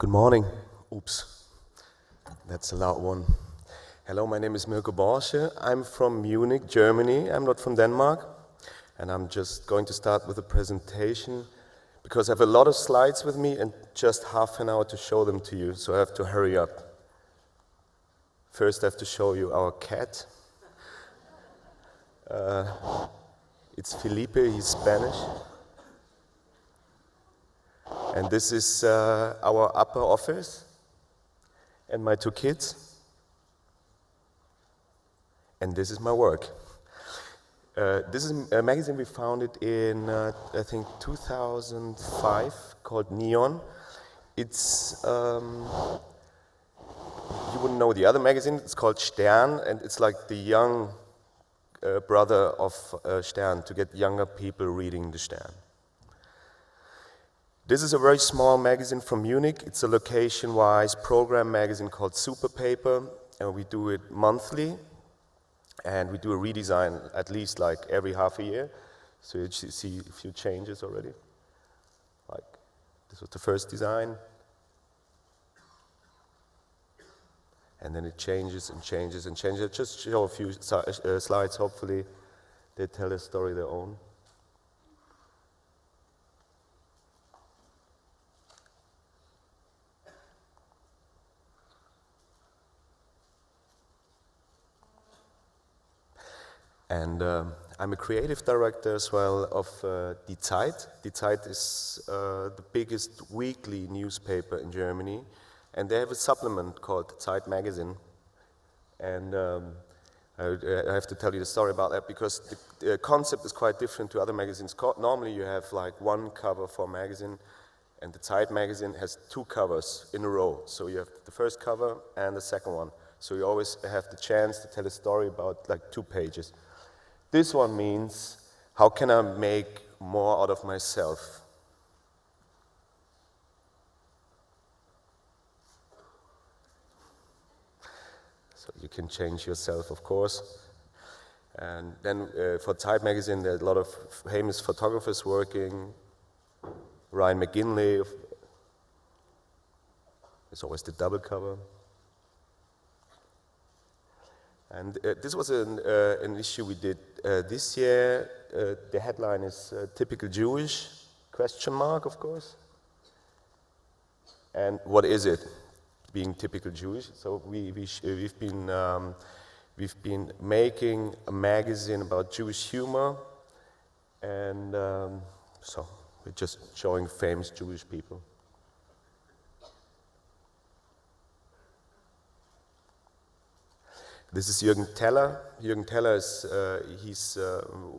Good morning. Oops, that's a loud one. Hello, my name is Mirko Borsche. I'm from Munich, Germany. I'm not from Denmark. And I'm just going to start with a presentation because I have a lot of slides with me and just half an hour to show them to you, so I have to hurry up. First, I have to show you our cat. It's Felipe, he's Spanish. And this is our upper office and my two kids. And this is my work. This is a magazine we founded in, I think, 2005 called Neon. It's, you wouldn't know the other magazine, it's called Stern, and it's like the young brother of Stern, to get younger people reading the Stern. This is a very small magazine from Munich. It's a location-wise program magazine called Super Paper, and we do it monthly. And we do a redesign at least like every half a year. So you see a few changes already. Like, this was the first design. And then it changes and changes and changes. I'll just show a few slides, hopefully they tell a story their own. And I'm a creative director as well of Die Zeit. Die Zeit is the biggest weekly newspaper in Germany. And they have a supplement called the Zeit magazine. And I have to tell you the story about that because the concept is quite different to other magazines. Normally you have like one cover for a magazine, and the Zeit magazine has two covers in a row. So you have the first cover and the second one. So you always have the chance to tell a story about like 2 pages. This one means, how can I make more out of myself? So you can change yourself, of course. And then for Zeit magazine, there are a lot of famous photographers working. Ryan McGinley, it's always the double cover. And this was an issue we did this year. The headline is typical Jewish, question mark, of course. And what is it, being typical Jewish? So we've been making a magazine about Jewish humor, and so we're just showing famous Jewish people. This is Jürgen Teller. Jürgen Teller is he's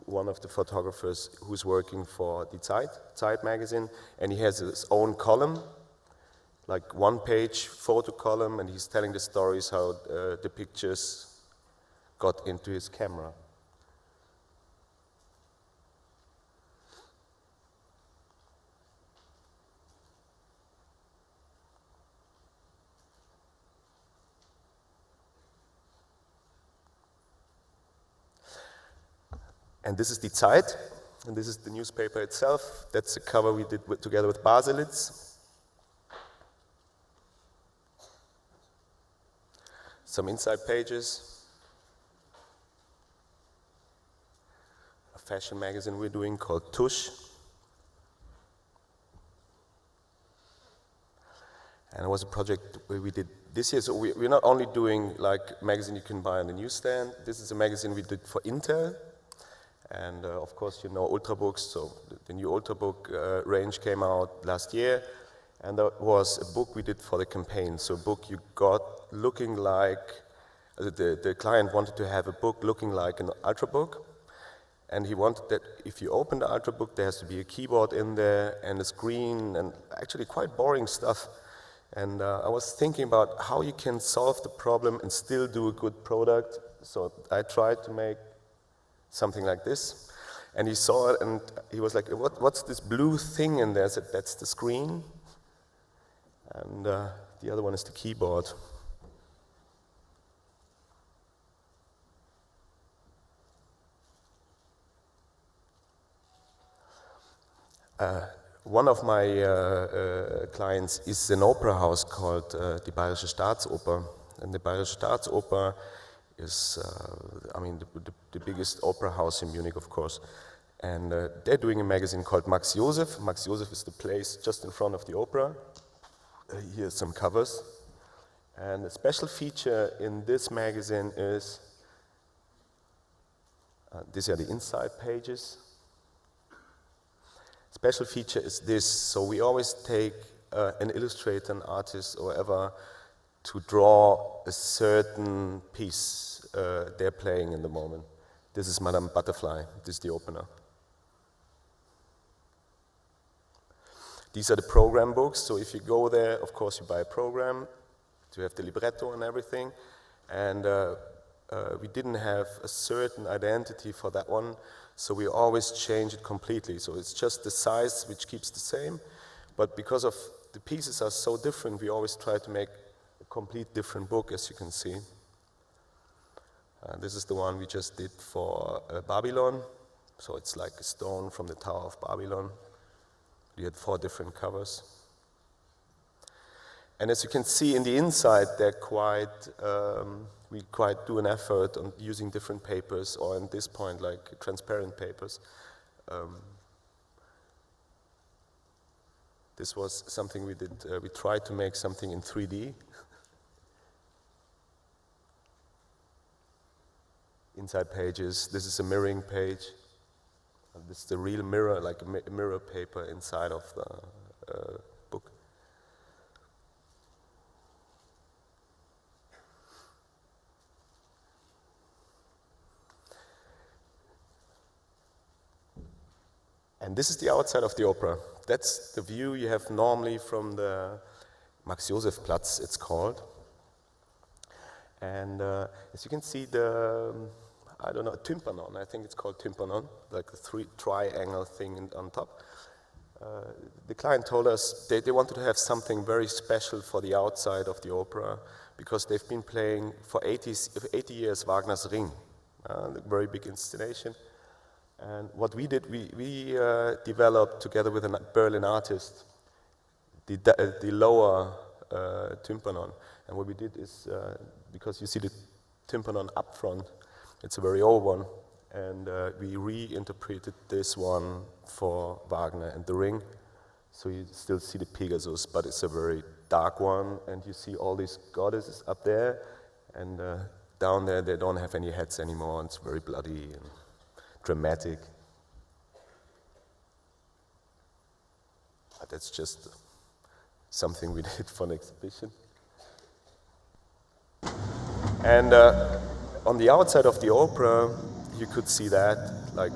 one of the photographers who's working for the Zeit magazine, and he has his own column, like 1-page photo column, and he's telling the stories how the pictures got into his camera. And this is Die Zeit, and this is the newspaper itself. That's the cover we did together with Baselitz. Some inside pages. A fashion magazine we're doing called Tush. And it was a project we did this year. So we're not only doing like a magazine you can buy on the newsstand. This is a magazine we did for Intel. And of course, you know Ultrabooks, so the new Ultrabook range came out last year, and that was a book we did for the campaign. So a book you got looking like, the client wanted to have a book looking like an Ultrabook, and he wanted that if you open the Ultrabook, there has to be a keyboard in there and a screen, and actually quite boring stuff. And I was thinking about how you can solve the problem and still do a good product. So I tried to make something like this, and he saw it, and he was like, what's this blue thing in there? I said, that's the screen, and the other one is the keyboard. One of my clients is an opera house called die Bayerische Staatsoper. And the Bayerische Staatsoper is, I mean, the biggest opera house in Munich, of course. And they're doing a magazine called Max Josef. Max Josef is the place just in front of the opera. Here's some covers. And a special feature in this magazine is, these are the inside pages. Special feature is this, so we always take an illustrator, an artist, or whatever, to draw a certain piece they're playing in the moment. This is Madame Butterfly, this is the opener. These are the program books, so if you go there, of course you buy a program, you have the libretto and everything, and we didn't have a certain identity for that one, so we always change it completely. So it's just the size which keeps the same, but because of the pieces are so different, we always try to make a complete different book, as you can see. This is the one we just did for Babylon, so it's like a stone from the Tower of Babylon. We had 4 different covers. And as you can see in the inside, they're quite, we quite do an effort on using different papers, or at this point, like transparent papers. This was something we did, we tried to make something in 3D. Inside pages, this is a mirroring page. This is the real mirror, like a mirror paper inside of the book. And this is the outside of the opera. That's the view you have normally from the Max-Josef-Platz, it's called. And as you can see, the, I don't know, tympanon, I think it's called tympanon, like a triangle thing on top. The client told us they wanted to have something very special for the outside of the opera, because they've been playing for 80 years Wagner's Ring, a very big installation. And what we did, we developed together with a Berlin artist the lower tympanon. And what we did is, because you see the tympanon up front, it's a very old one, and we reinterpreted this one for Wagner and the Ring. So you still see the Pegasus, but it's a very dark one, and you see all these goddesses up there, and down there they don't have any heads anymore, and it's very bloody and dramatic. But that's just something we did for an exhibition. And on the outside of the opera, you could see that, like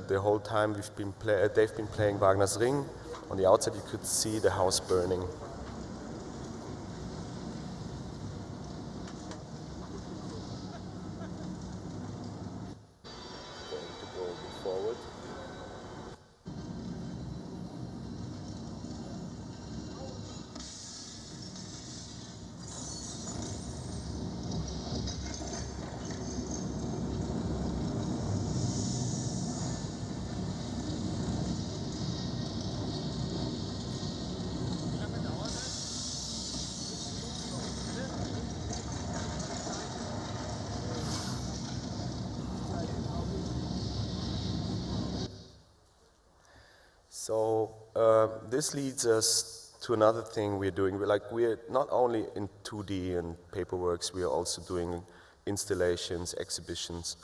the whole time they've been playing Wagner's Ring. On the outside, you could see the house burning. So this leads us to another thing we're doing. We're not only in 2D and paperworks, we are also doing installations, exhibitions,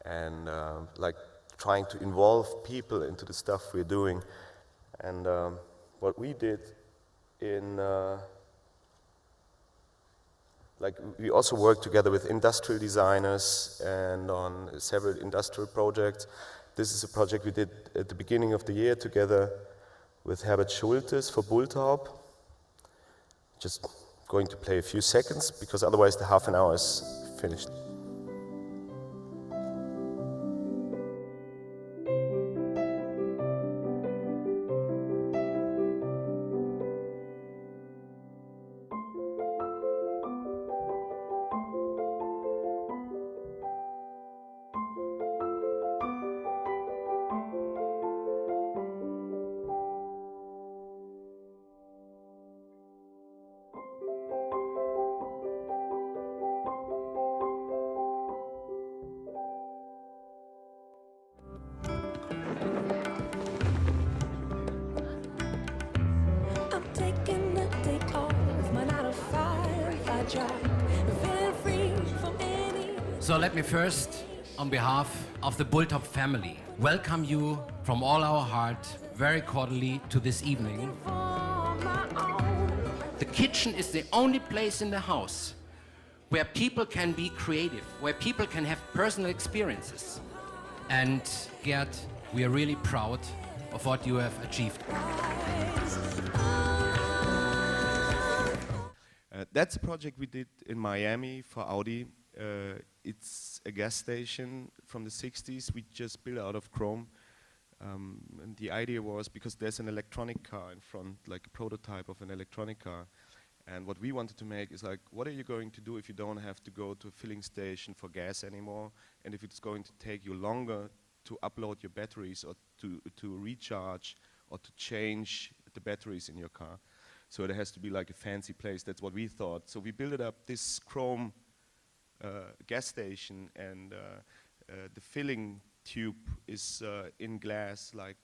and like trying to involve people into the stuff we're doing. And what we did in, we also work together with industrial designers and on several industrial projects. This is a project we did at the beginning of the year together with Herbert Schultes for Bulthaup. Just going to play a few seconds, because otherwise the half an hour is finished. So let me first, on behalf of the Bulltop family, welcome you from all our heart very cordially to this evening. The kitchen is the only place in the house where people can be creative, where people can have personal experiences. And Gerd, we are really proud of what you have achieved. That's a project we did in Miami for Audi. It's a gas station from the 60s. We just built out of chrome. And the idea was, because there's an electronic car in front, like a prototype of an electronic car. And what we wanted to make is like, what are you going to do if you don't have to go to a filling station for gas anymore? And if it's going to take you longer to upload your batteries or to recharge or to change the batteries in your car. So there has to be like a fancy place. That's what we thought. So we built up this chrome gas station, and the filling tube is in glass, like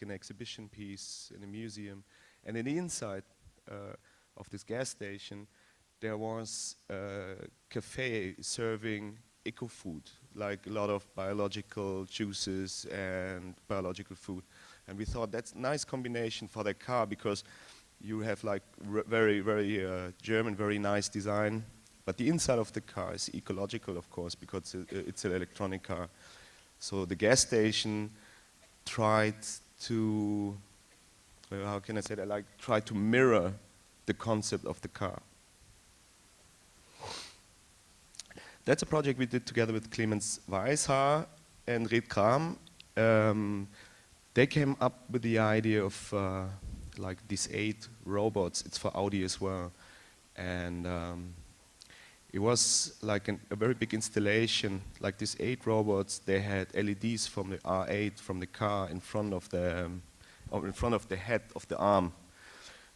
an exhibition piece in a museum. And in the inside of this gas station, there was a cafe serving eco food, like a lot of biological juices and biological food. And we thought that's a nice combination for the car, because you have like very, very German, very nice design. But the inside of the car is ecological, of course, because it's an electronic car. So the gas station tried to, how can I say that, like tried to mirror the concept of the car. That's a project we did together with Clemens Weishaar and Red Kram. They came up with the idea of like these 8 robots. It's for Audi as well. And it was like a very big installation. Like these 8 robots, they had LEDs from the R8 from the car in front of the head of the arm.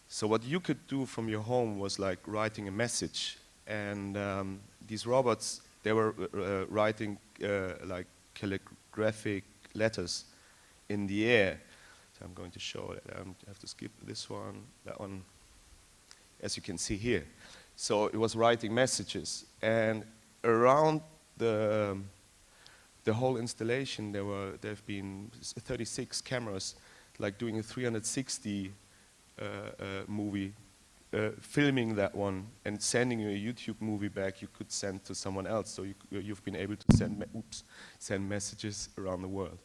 So what you could do from your home was like writing a message. And these robots, they were writing like calligraphic letters in the air. So I'm going to show that. I have to skip this one, that one, as you can see here. So it was writing messages, and around the whole installation there have been 36 cameras, like doing a 360 movie, filming that one and sending you a YouTube movie back you could send to someone else. So you've been able to send messages around the world.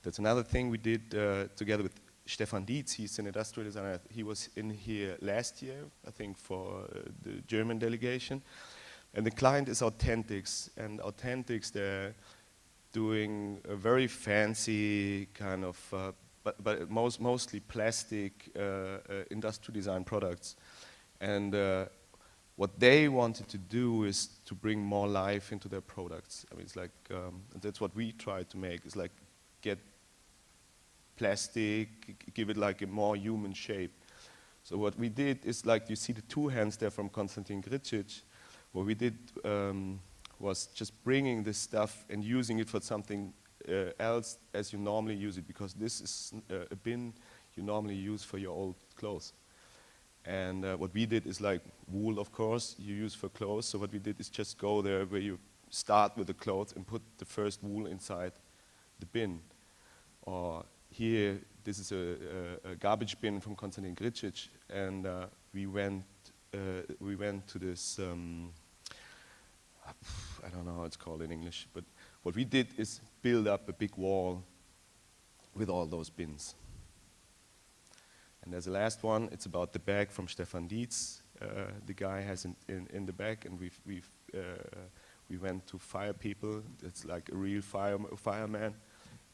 That's another thing we did together with Stefan Dietz. He's an industrial designer. He was in here last year, I think, for the German delegation. And the client is Authentics. And Authentics, they're doing a very fancy kind of, but mostly plastic industrial design products. And what they wanted to do is to bring more life into their products. I mean, it's like, that's what we try to make, is like get plastic, give it like a more human shape. So what we did is, like, you see the 2 hands there from Konstantin Gricic. What we did was just bringing this stuff and using it for something else as you normally use it, because this is a bin you normally use for your old clothes. And what we did is like wool, of course, you use for clothes. So what we did is just go there where you start with the clothes and put the first wool inside the bin. Or here, this is a garbage bin from Konstantin Gricic, and we went to this, I don't know how it's called in English, but what we did is build up a big wall with all those bins. And there's a last one. It's about the bag from Stefan Dietz. The guy has in the bag, and we went to fire people. It's like a real fireman,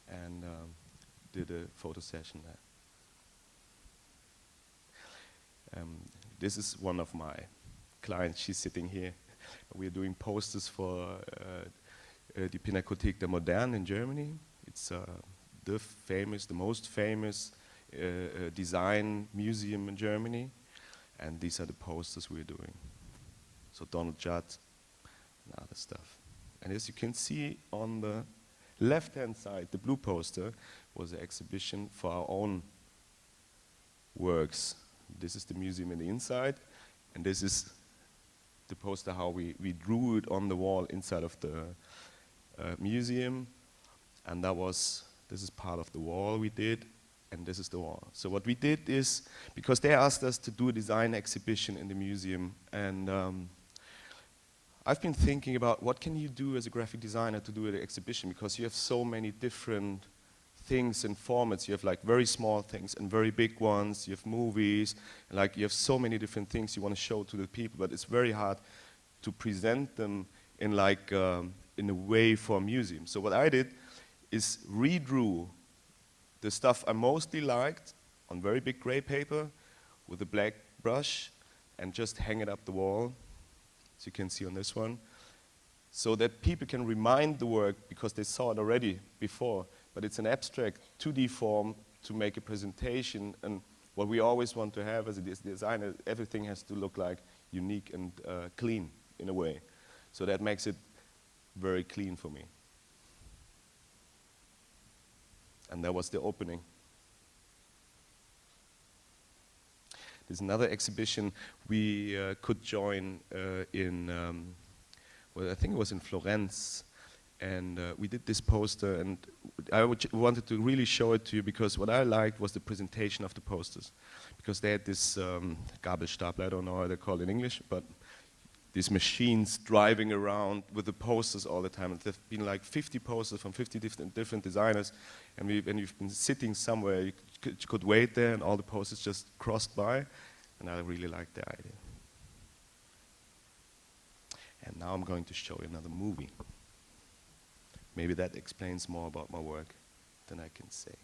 and did a photo session there. This is one of my clients. She's sitting here. We're doing posters for the Pinakothek der Moderne in Germany. It's the most famous design museum in Germany, and these are the posters we're doing. So Donald Judd and other stuff. And as you can see on the left-hand side, the blue poster was an exhibition for our own works. This is the museum in the inside, and this is the poster, how we drew it on the wall inside of the museum. And this is part of the wall we did, and this is the wall. So what we did is, because they asked us to do a design exhibition in the museum, and I've been thinking about what can you do as a graphic designer to do an exhibition, because you have so many different things and formats. You have like very small things and very big ones. You have movies, and like you have so many different things you want to show to the people, but it's very hard to present them in like in a way for a museum. So what I did is redrew the stuff I mostly liked on very big gray paper with a black brush and just hang it up the wall, as you can see on this one, so that people can remind the work because they saw it already before, but it's an abstract 2D form to make a presentation. And what we always want to have as a designer, everything has to look like unique and clean in a way. So that makes it very clean for me. And that was the opening. There's another exhibition we could join in, well, I think it was in Florence, and we did this poster, and I wanted to really show it to you because what I liked was the presentation of the posters, because they had this Gabelstapler, I don't know how they call it in English, but these machines driving around with the posters all the time. And there've been like 50 posters from 50 different designers, and you've been sitting somewhere, you could wait there, and all the posters just crossed by, and I really liked the idea. And now I'm going to show you another movie. Maybe that explains more about my work than I can say.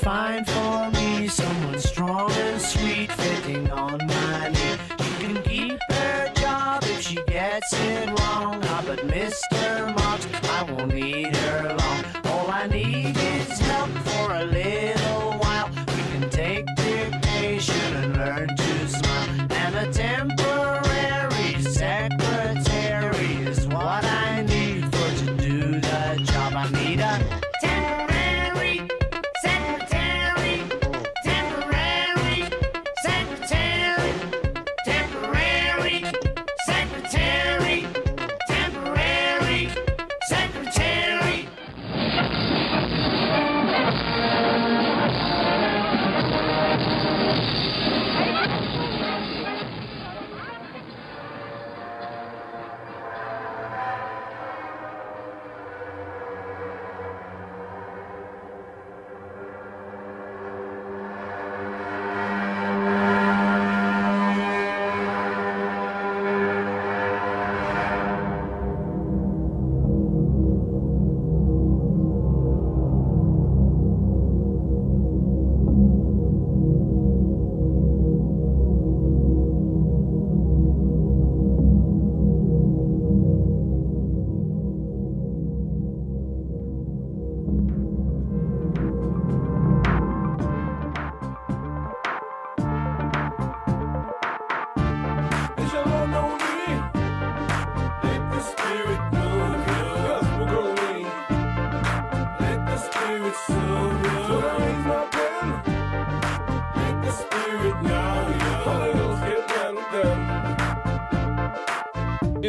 Find for me someone strong and sweet fitting on my knee. She can keep her job if she gets it wrong. Ah, but Mr. Marks, I won't need her long. All I need is help for a little while. We can take dictation and learn to smile. And a temporary secretary is what I need for to do the job. I need a temporary secretary, temporary secretary, temporary secretary, temporary secretary.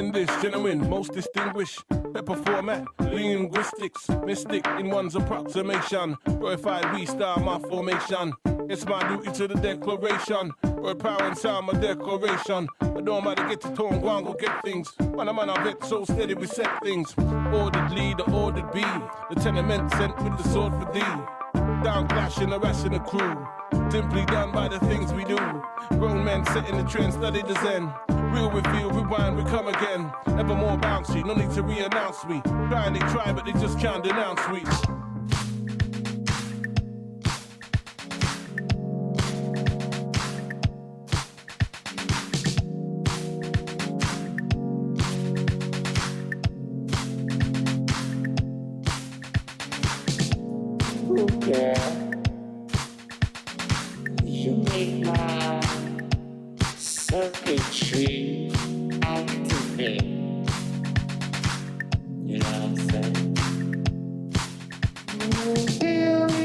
in this, genuine, most distinguished. Pepper format, linguistics, mystic in one's approximation. Glorified we star my formation. It's my duty to the declaration. Word power and sound, my declaration. I don't matter get to tone, go and go get things. Man, I bet so steady we set things. Ordered lead, the ordered B. The tenement sent with the sword for thee. Down clashing, harassing the crew. Simply done by the things we do. Grown men setting the trend, study the zen. Real reveal, rewind, we come again. Ever more bouncy, no need to re-announce me. Try and they try, but they just can't denounce me. You make my circuitry activate. You know what I'm saying? Feel me.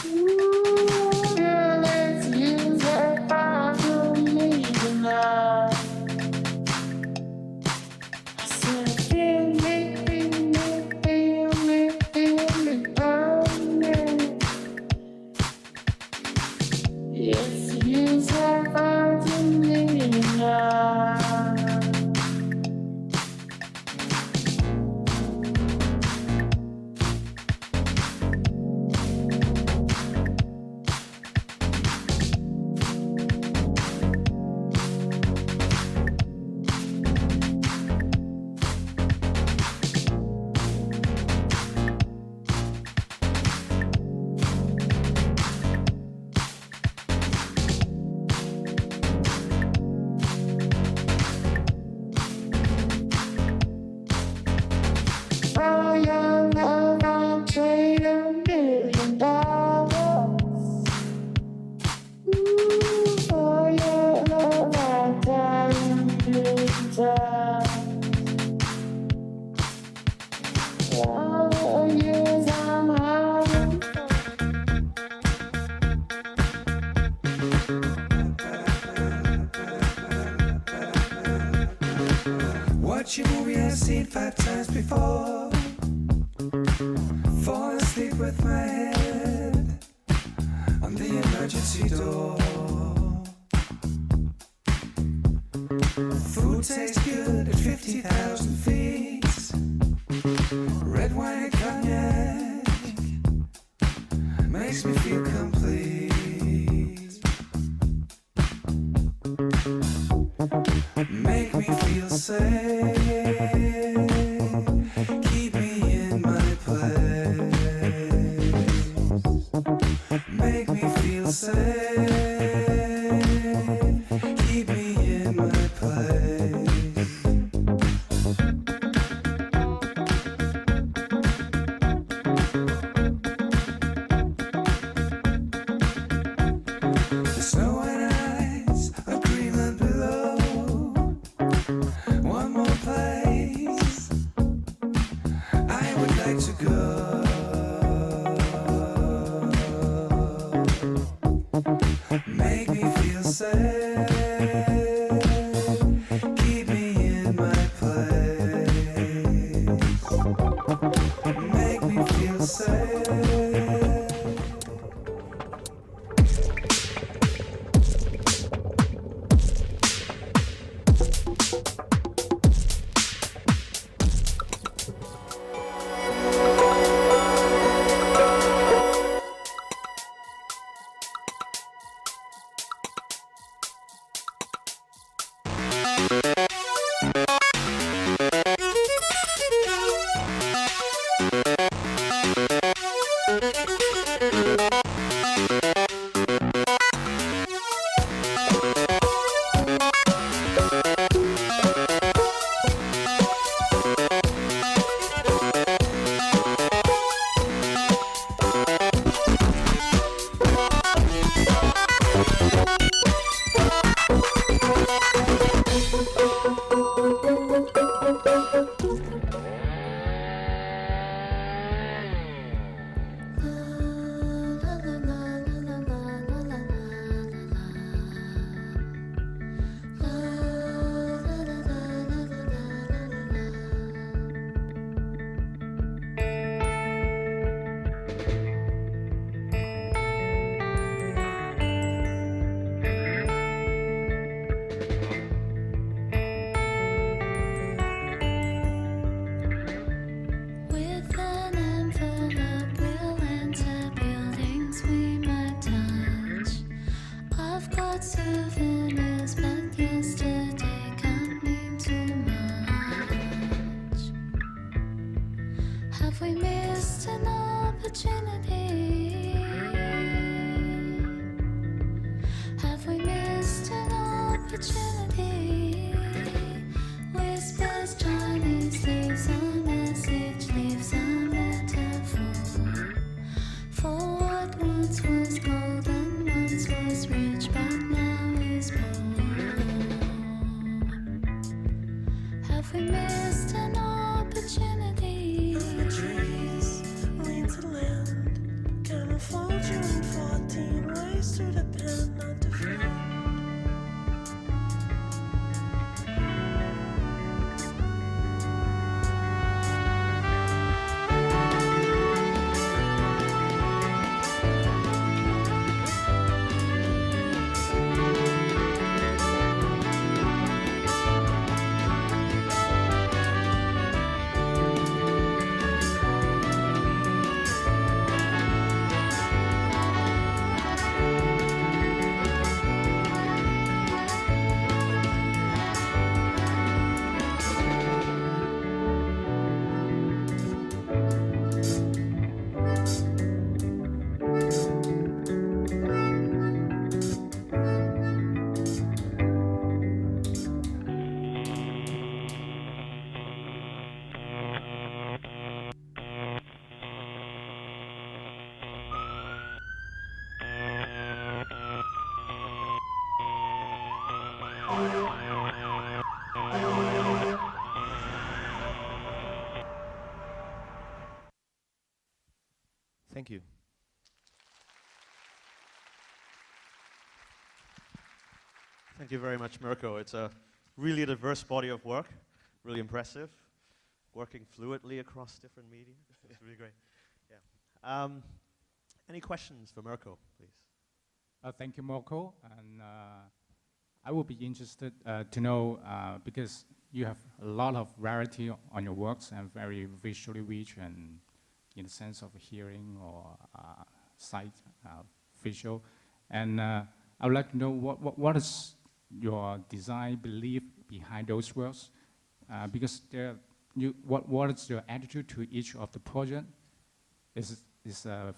Ooh, girl, let's use that fire to leave tonight. I said, feel me. Yes, you said fire to leave tonight. For your love, I'll trade $1 million. Ooh, for your love, I'll die 1,000,000 times. All the years I'm having Watch your movie I've seen 5 times before. Fall asleep with my head on the emergency door. Food tastes good at 50,000 feet. Red wine and cognac makes me feel complete. Make me feel safe. Keep me in my place. Make me feel safe. Keep me in my place. The snow white eyes of Greenland below. One more place I would like to go. Make me feel safe. Keep me in my place. Make me feel safe. tonight. opportunity? Have we missed an opportunity? Whispers, Chinese leaves a message, leaves a metaphor for what once was golden, once was rich, but now is poor. Have we missed an opportunity? The trees lean to land, camouflage you in 14 ways to depend, not to fear. Thank you. Thank you very much, Mirko. It's a really diverse body of work, really impressive, working fluidly across different media. It's really great. Yeah. Any questions for Mirko, please? Thank you, Mirko. And I would be interested to know, because you have a lot of variety on your works and very visually rich and in the sense of hearing or sight, visual. And I would like to know what is your design belief behind those works? Because what is your attitude to each of the project? Is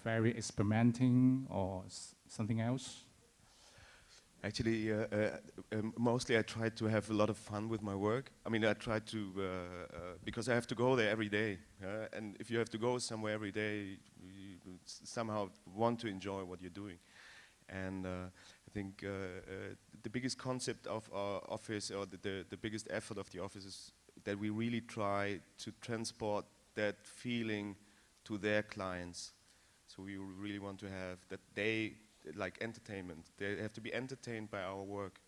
very experimenting or something else? Actually, mostly I try to have a lot of fun with my work. I mean, I try to, because I have to go there every day. And if you have to go somewhere every day, you somehow want to enjoy what you're doing. And I think the biggest concept of our office, or the biggest effort of the office, is that we really try to transport that feeling to their clients. So we really want to have that they, like entertainment, they have to be entertained by our work.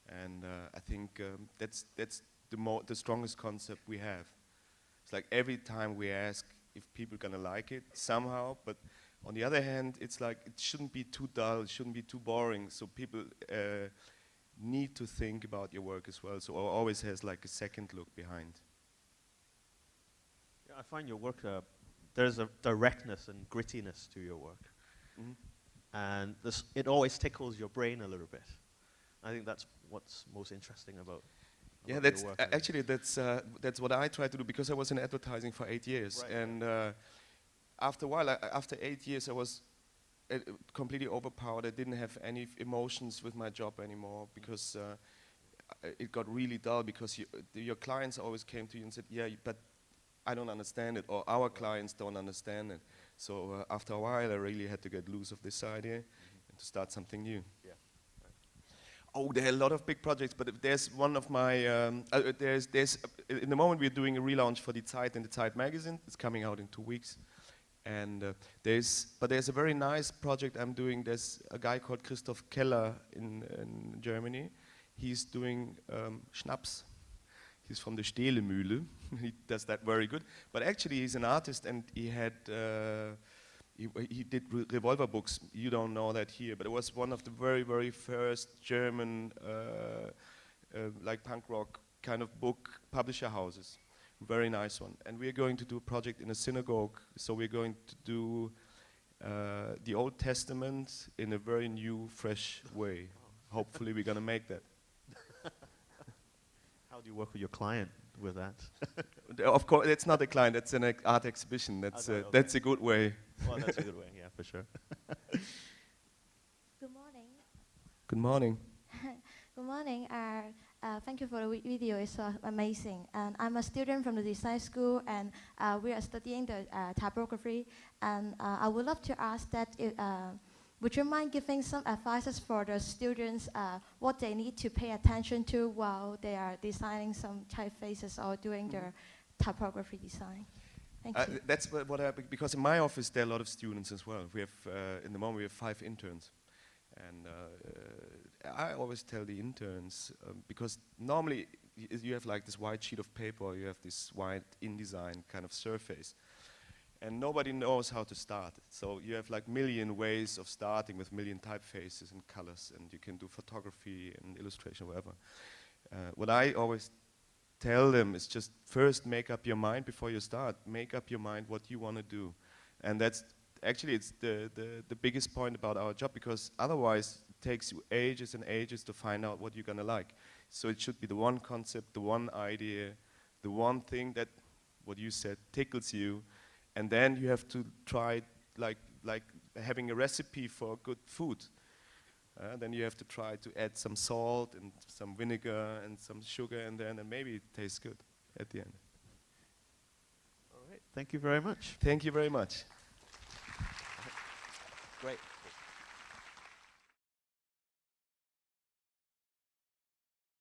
And I think that's the strongest concept we have. It's like every time we ask if people are gonna like it somehow, but on the other hand, it's like it shouldn't be too dull, it shouldn't be too boring, so people need to think about your work as well, so it always has like a second look behind. Yeah, I find your work, there's a directness and grittiness to your work. Mm-hmm. And it always tickles your brain a little bit. I think that's what's most interesting about Yeah, your that's work. actually that's what I try to do, because I was in advertising for 8 years, Right. and after a while, after 8 years, I was completely overpowered. I didn't have any emotions with my job anymore, because it got really dull, because your clients always came to you and said, yeah, but I don't understand it, or our clients don't understand it. So after a while, I really had to get loose of this idea and to start something new. Yeah. Oh, there are a lot of big projects, but there's one of my, in the moment we're doing a relaunch for the Zeit and the Zeit magazine. It's coming out in 2 weeks. And there's a very nice project I'm doing. There's a guy called Christoph Keller in Germany. He's doing Schnaps. He's from the Stehlemühle. He does that very good. But actually, he's an artist, and he had he did revolver books. You don't know that here, but it was one of the very, very first German like punk rock kind of book publisher houses. Very nice one. And we're going to do a project in a synagogue. So we're going to do the Old Testament in a very new, fresh way. Hopefully, we're going to make that. How do you work with your client? with that. Of course, it's not a client, it's an art exhibition. That's, Okay. that's a good way. Well, that's a good way, yeah, for sure. Good morning. Good morning. Good morning. Thank you for the video. It's amazing. And I'm a student from the design school, and we are studying the typography. And I would love to ask that, would you mind giving some advices for the students what they need to pay attention to while they are designing some typefaces or doing their typography design? Thank you. That's what because in my office there are a lot of students as well. We have, in the moment we have 5 interns. And I always tell the interns, because normally you have like this white sheet of paper, or you have this white InDesign kind of surface, and nobody knows how to start it. So you have like million ways of starting with million typefaces and colors, and you can do photography and illustration, whatever. What I always tell them is just first make up your mind before you start. Make up your mind what you want to do. And that's actually, it's the biggest point about our job, because otherwise it takes you ages and ages to find out what you're gonna like. So it should be the one concept, the one idea, the one thing that, what you said, tickles you, and then you have to try like having a recipe for good food. Then you have to try to add some salt and some vinegar and some sugar in there, and then maybe it tastes good at the end. All right, thank you very much. Thank you very much. Great.